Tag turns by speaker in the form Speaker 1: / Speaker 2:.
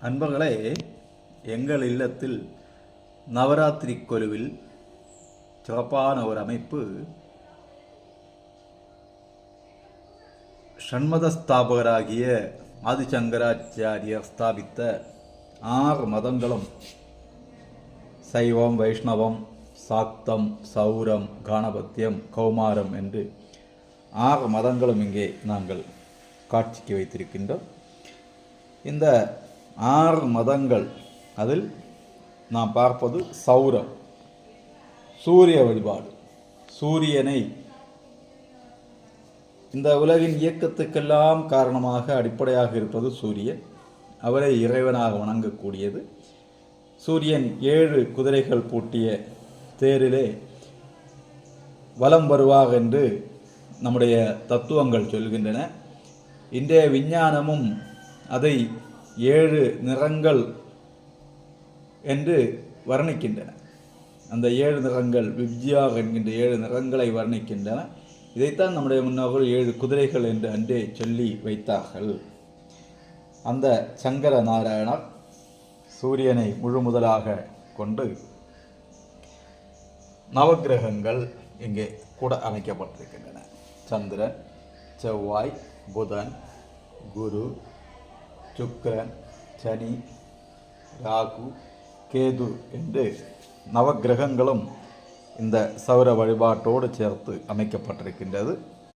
Speaker 1: அன்பர்களே, எங்கள் இல்லத்தில் நவராத்திரி கொலுவில் சிறப்பான ஒரு அமைப்பு. ஷண்மத ஸ்தாபகராகிய ஆதிசங்கராச்சாரியர் ஸ்தாபித்த 6 மதங்களும் சைவம், வைஷ்ணவம், சாக்தம், சௌரம், காணபத்தியம், கௌமாரம் என்று 6 மதங்களும் இங்கே நாங்கள் காட்சிக்கு வைத்திருக்கின்றோம். இந்த 6 மதங்கள், அதில் நாம் பார்ப்பது சௌரம், சூரிய வழிபாடு. சூரியனை இந்த உலகின் இயக்கத்துக்கெல்லாம் காரணமாக அடிப்படையாக இருப்பது சூரியன். அவரை இறைவனாக வணங்கக்கூடியது. சூரியன் 7 குதிரைகள் பூட்டிய தேரிலே வலம் வருவார் என்று நம்முடைய தத்துவங்கள் சொல்கின்றன. இன்றைய விஞ்ஞானமும் அதை 7 நிறங்கள் என்று வர்ணிக்கின்றன. அந்த 7 நிறங்கள், விப்ஜியாக என்கின்ற 7 நிறங்களை வர்ணிக்கின்றன. இதைத்தான் நம்முடைய முன்னோர்கள் 7 குதிரைகள் என்று அன்றே சொல்லி வைத்தார்கள். அந்த சங்கர நாராயணர் சூரியனை முழு முதலாக கொண்டு நவக்கிரகங்கள் இங்கே கூட அமைக்கப்பட்டிருக்கின்றன. சந்திரன், செவ்வாய், புதன், குரு, சுக்கிரன், சனி, ராகு, கேது என்று நவக்கிரகங்களும் இந்த சௌர வழிபாட்டோடு சேர்த்து அமைக்கப்பட்டிருக்கின்றது.